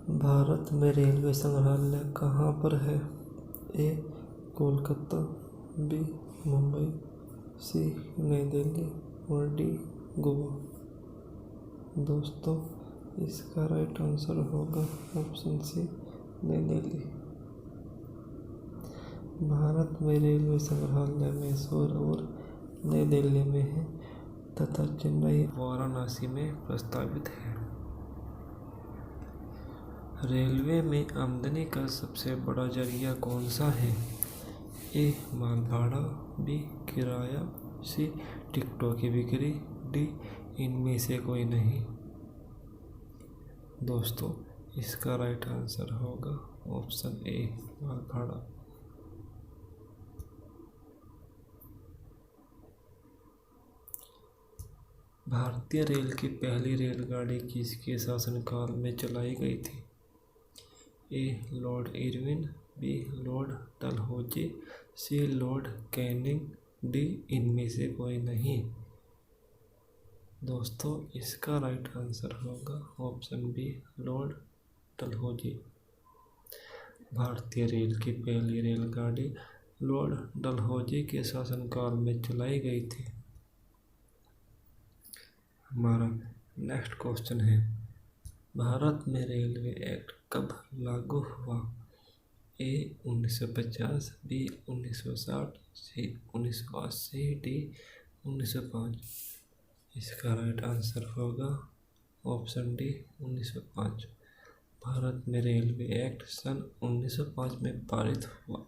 भारत में रेलवे संग्रहालय कहाँ पर है? ए. कोलकाता, बी. मुंबई, सी. नई दिल्ली और डी. गोवा। दोस्तों, इसका राइट आंसर होगा ऑप्शन सी, नई दिल्ली। भारत में रेलवे संग्रहालय मैसूर और नई दिल्ली में है तथा चेन्नई वाराणसी में प्रस्तावित है। रेलवे में आमदनी का सबसे बड़ा जरिया कौन सा है? ए. माल भाड़ा, बी. किराया, सी. टिकटों की बिक्री, डी. इनमें से कोई नहीं। दोस्तों, इसका राइट आंसर होगा ऑप्शन ए, माल भाड़ा। भारतीय रेल की पहली रेलगाड़ी किसके शासनकाल में चलाई गई थी? A. Lord Irwin, B. Lord Dalhousie, C. Lord Canning, D. इनमें से कोई नहीं। दोस्तों, इसका राइट आंसर होगा ऑप्शन बी, लॉर्ड डलहौजी। भारतीय रेल की पहली रेलगाड़ी लॉर्ड डलहौजी के शासनकाल में चलाई गई थी। हमारा नेक्स्ट क्वेश्चन है, भारत में रेलवे एक्ट कब लागू हुआ? ए. 1950, बी. 1960, सी. 1980, डी. 1905। इसका राइट आंसर होगा ऑप्शन डी, 1905। भारत में रेलवे एक्ट सन 1905 में पारित हुआ।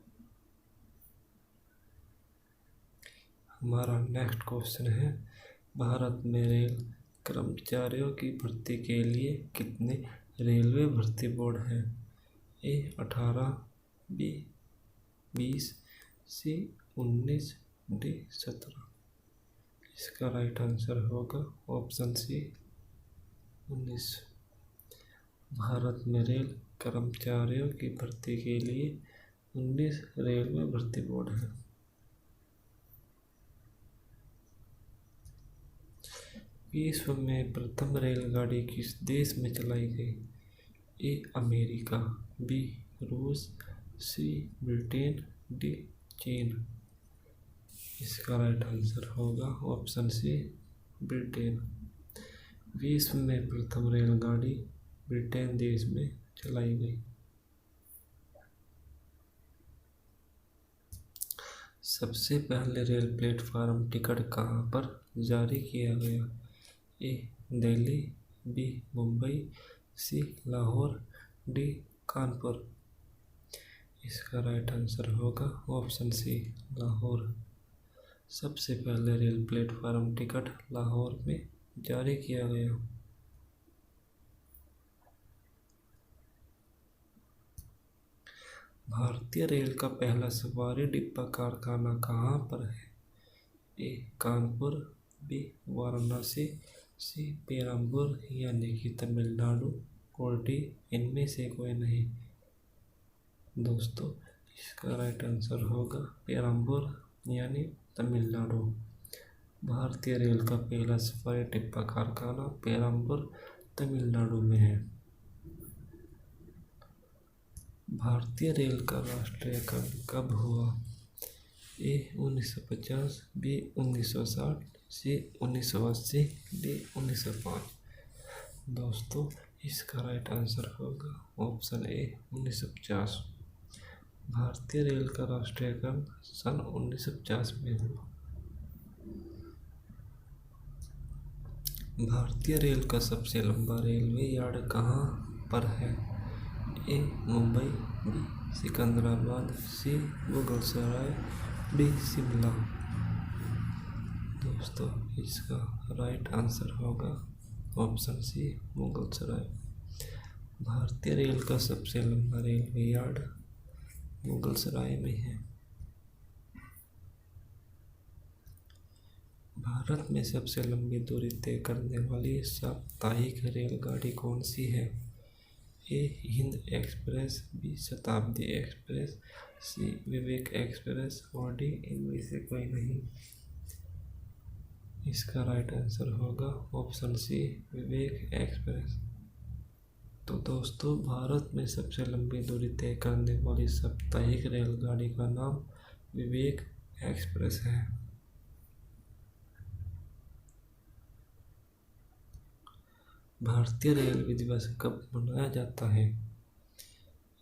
हमारा नेक्स्ट क्वेश्चन है, भारत में रेल कर्मचारियों की भर्ती के लिए कितने रेलवे भर्ती बोर्ड हैं? ए. 18, बी. 20, सी. 19, डी. 17। इसका राइट आंसर होगा ऑप्शन सी, 19। भारत में रेल कर्मचारियों की भर्ती के लिए 19 रेलवे भर्ती बोर्ड हैं। विश्व में प्रथम रेलगाड़ी किस देश में चलाई गई? ए. America, B. रूस, सी. Britain, D. चीन। इसका राइट आंसर होगा ऑप्शन सी, ब्रिटेन। विश्व में प्रथम रेलगाड़ी ब्रिटेन देश में चलाई गई। सबसे पहले रेल प्लेटफार्म टिकट कहाँ पर जारी किया गया? ए. दिल्ली, बी. मुंबई, सी. लाहौर, डी. कानपुर। इसका राइट आंसर होगा ऑप्शन सी, लाहौर। सबसे पहले रेल प्लेटफार्म टिकट लाहौर में जारी किया गया। भारतीय रेल का पहला सवारी डिब्बा कारखाना कहाँ पर है? ए. कानपुर, बी. वाराणसी, सी. पेरम्बूर यानी कि तमिलनाडु और डी. इनमें से कोई नहीं। दोस्तों, इसका राइट आंसर होगा पेरम्बूर यानी तमिलनाडु। भारतीय रेल का पहला सफारी डिब्बा कारखाना पेरम्बूर तमिलनाडु में है। भारतीय रेल का राष्ट्रीयकरण कब हुआ? ए. 1950, बी. 1960, सी. 1980, डी. 1905। दोस्तों, इसका राइट आंसर होगा ऑप्शन ए, 1950। भारतीय रेल का राष्ट्रीयकरण सन 1950 में हुआ। भारतीय रेल का सबसे लंबा रेलवे यार्ड कहाँ पर है? ए. मुंबई, बी. सिकंदराबाद, सी. मुगलसराय, डी. शिमला। दोस्तों, इसका राइट आंसर होगा ऑप्शन सी, मुगलसराय। भारतीय रेल का सबसे लंबा रेलवे यार्ड मुगलसराय में है। भारत में सबसे लंबी दूरी तय करने वाली साप्ताहिक रेलगाड़ी कौन सी है? A. Hind express, B. Shatabdi express, C. Vivek express और डी. इनमें से कोई नहीं। इसका राइट आंसर होगा ऑप्शन सी, विवेक एक्सप्रेस। तो दोस्तों, भारत में सबसे लंबी दूरी तय करने वाली साप्ताहिक रेलगाड़ी का नाम विवेक एक्सप्रेस है। भारतीय रेलवे दिवस कब मनाया जाता है?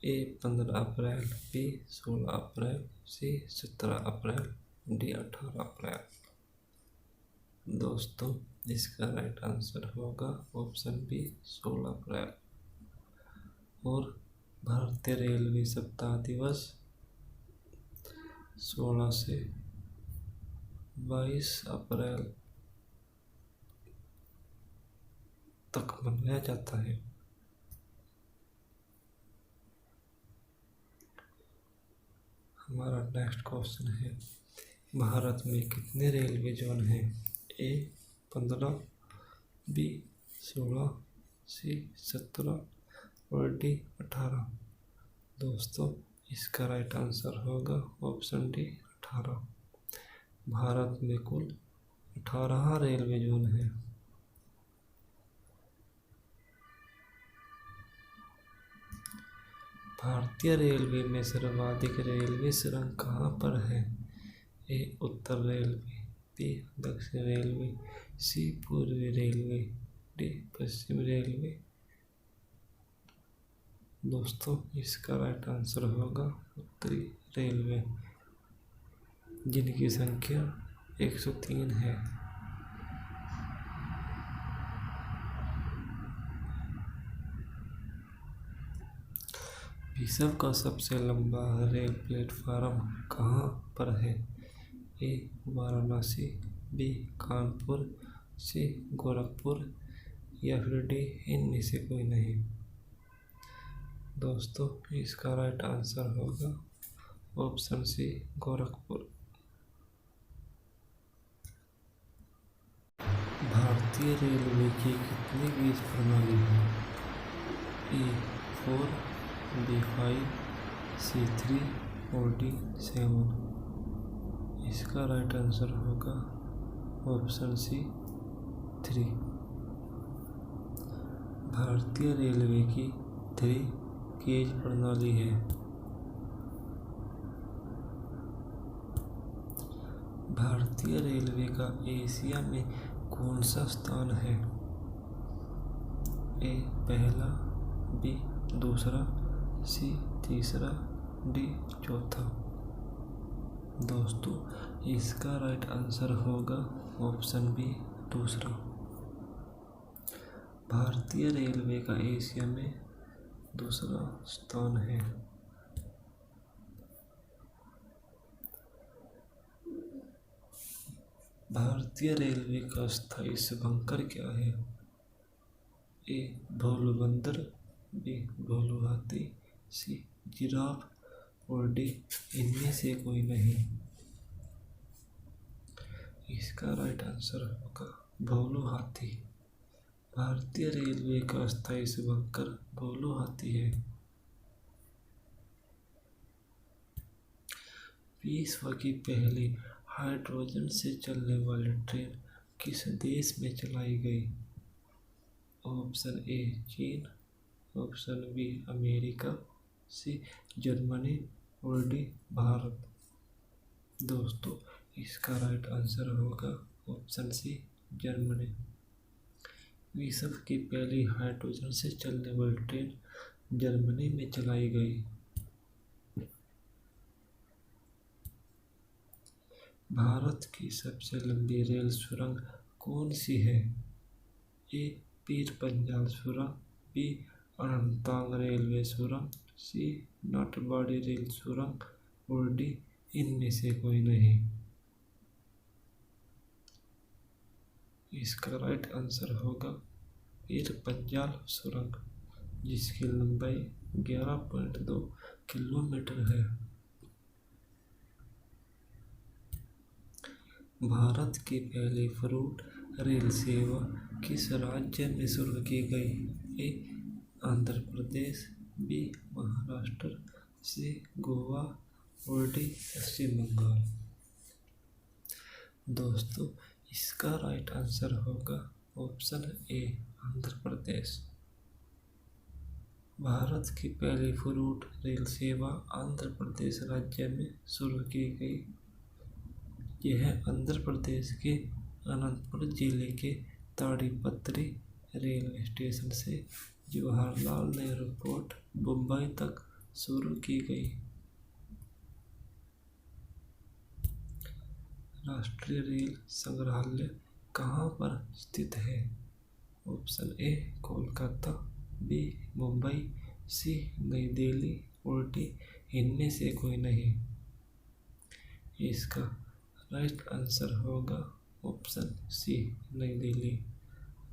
ए 15 अप्रैल, बी 16 अप्रैल, सी 17 अप्रैल, डी 18 अप्रैल। दोस्तों, इसका राइट आंसर होगा ऑप्शन बी 16 अप्रैल। और भारतीय रेलवे सप्ताह दिवस 16 से 22 अप्रैल तक मनाया जाता है। हमारा नेक्स्ट क्वेश्चन है, भारत में कितने रेलवे जोन हैं? ए 15, बी 16, सी 17 और डी 18। दोस्तों, इसका राइट आंसर होगा ऑप्शन डी 18। भारत में कुल 18 रेलवे जोन हैं। भारतीय रेलवे में सर्वाधिक रेलवे सुरंग कहाँ पर है? ए उत्तर रेलवे, बी दक्षिण रेलवे, सी पूर्वी रेलवे, डी पश्चिम रेलवे। दोस्तों, इसका राइट आंसर होगा उत्तरी रेलवे, जिनकी संख्या 103 है। विश्व का सबसे लंबा रेल प्लेटफार्म कहाँ पर है? ए वाराणसी, बी कानपुर, सी गोरखपुर या फिर डी इनमें से कोई नहीं। दोस्तों, इसका राइट आंसर होगा ऑप्शन सी गोरखपुर। भारतीय रेलवे की कितनी गेज प्रणाली है? ए 4, बी 5, सी 3 और डी 7। इसका राइट आंसर होगा ऑप्शन सी 3। भारतीय रेलवे की 3 गेज प्रणाली है। भारतीय रेलवे का एशिया में कौन सा स्थान है? ए पहला, बी दूसरा, सी तीसरा, डी चौथा। दोस्तों, इसका राइट आंसर होगा ऑप्शन बी दूसरा। भारतीय रेलवे का एशिया में दूसरा स्थान है। भारतीय रेलवे का स्थायी शुभंकर क्या है? ए भोलू बंदर, बी भोलू हाथी, सी जिराफ और डी इनमें से कोई नहीं। इसका राइट आंसर होगा भोलू हाथी। भारतीय रेलवे का स्थायी शुभंकर भोलू हाथी है। विश्व की पहली हाइड्रोजन से चलने वाली ट्रेन किस देश में चलाई गई? ऑप्शन ए चीन, option B America, C Germany और डी भारत। दोस्तों, इसका राइट आंसर होगा ऑप्शन सी जर्मनी। विश्व की पहली हाइड्रोजन से चलने वाली ट्रेन जर्मनी में चलाई गई। भारत की सबसे लंबी रेल सुरंग कौन सी है? ए पीर पंजाल सुरंग, बी अनंतनाग रेलवे सुरंग, सी नाथबाड़ी रेल सुरंग और डी इनमें से कोई नहीं। इसका राइट आंसर होगा पीर पंजाल सुरंग, जिसकी लंबाई 11.2 किलोमीटर है। भारत की पहली फ्रूट रेल सेवा किस राज्य में शुरू की गई? ए आंध्र प्रदेश, बी महाराष्ट्र, सी गोवा और डी पश्चिम बंगाल। दोस्तों, इसका राइट आंसर होगा ऑप्शन ए आंध्र प्रदेश। भारत की पहली फ्रूट रेल सेवा आंध्र प्रदेश राज्य में शुरू की गई। यह आंध्र प्रदेश के अनंतपुर जिले के ताड़ीपत्री रेलवे स्टेशन से जवाहरलाल नेहरू पोर्ट मुंबई तक शुरू की गई। राष्ट्रीय रेल संग्रहालय कहाँ पर स्थित है? Option A Kolkata, B Mumbai, C Nai Delhi और डी इनमें से कोई नहीं। इसका राइट आंसर होगा ऑप्शन सी नई दिल्ली।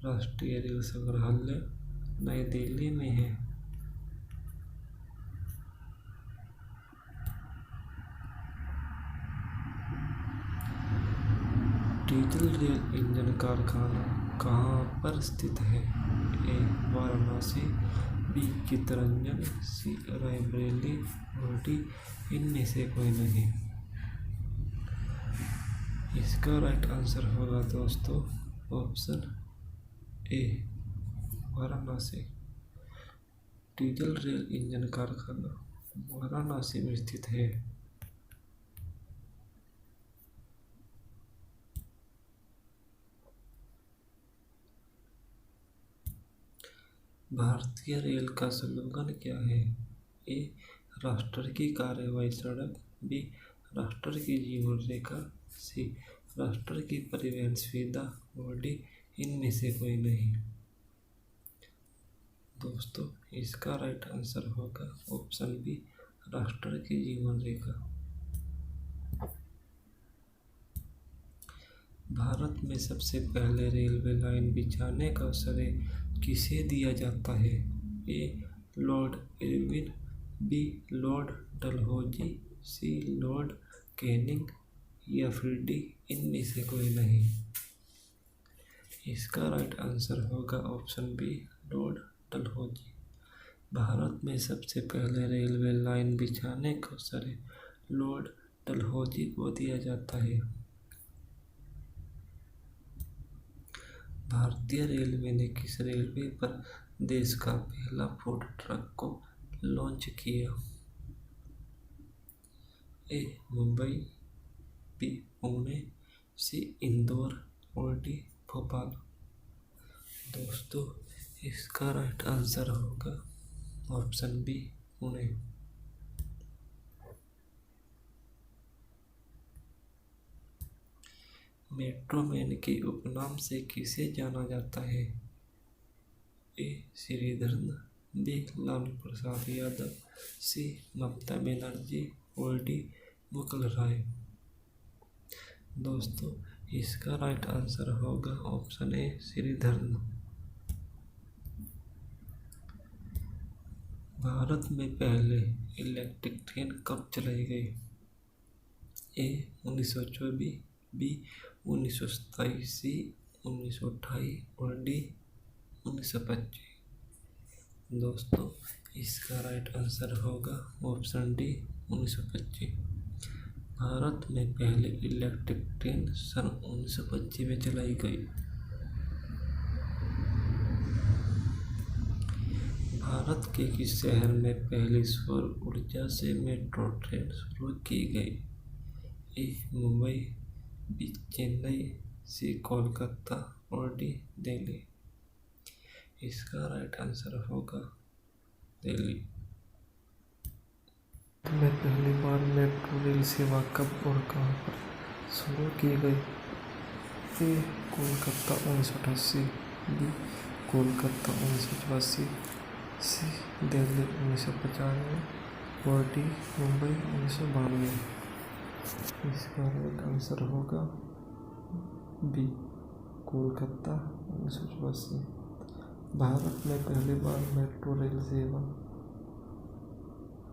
राष्ट्रीय रेल संग्रहालय नई दिल्ली में है। डीजल रेल इंजन कारखाना कहाँ पर स्थित है? ए वाराणसी, बी चित्तरंजन, सी रायबरेली और डी इनमें से कोई नहीं। इसका राइट आंसर होगा दोस्तों option A Varanasi. Diesel rail engine कारखाना वाराणसी में स्थित है। भारतीय रेल का स्लोगन क्या है? ए राष्ट्र की कार्यवाही सड़क, बी राष्ट्र की जीवन रेखा, सी राष्ट्र की परिवहन सुविधा और डी इनमें से कोई नहीं। दोस्तों इसका राइट आंसर होगा ऑप्शन बी राष्ट्र की जीवन रेखा। भारत में सबसे पहले रेलवे लाइन बिछाने का श्रेय किसे दिया जाता है? A lord Irwin, B lord Dalhousie, C lord Canning या फिर डी इनमें से कोई नहीं। इसका राइट आंसर होगा option B lord Dalhousie. Bharat में सबसे पहले रेलवे लाइन बिछाने का श्रेय लॉर्ड डलहौजी को दिया जाता है। भारतीय रेलवे ने किस रेलवे पर देश का पहला फूड ट्रक को लॉन्च किया? A Mumbai, B Pune, C Indore और डी भोपाल। दोस्तों इसका राइट आंसर होगा option B Pune. Metro man के उपनाम से किसे जाना जाता है? A Sreedharan, B Lalu Prasad Yadav, C Mamata Banerjee और डी मुकुल राय। दोस्तों इसका राइट आंसर होगा ऑप्शन ए श्रीधरन। भारत में पहले इलेक्ट्रिक ट्रेन कब चलाई गई? ए 1924, बी 1927, सी 1928 और डी 1925। दोस्तों इसका राइट आंसर होगा ऑप्शन डी 1925। भारत में पहले इलेक्ट्रिक ट्रेन सन 1925 में चलाई गई। भारत के किस शहर में पहली सौर ऊर्जा से मेट्रो ट्रेन शुरू की गई? ए मुंबई, बी चेन्नई, सी कोलकाता और डी दिल्ली। इसका राइट आंसर होगा दिल्ली। में पहली बार मेट्रो रेल सेवा कब और कहाँ पर शुरू की गई? ए कोलकाता 1988, बी कोलकाता 1984, सी दिल्ली 1995 और डी मुंबई 1992। इसका राइट आंसर होगा बी कोलकाता 1984। भारत में पहली बार मेट्रो रेल सेवा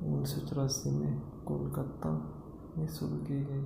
1984 में कोलकाता में शुरू की गई।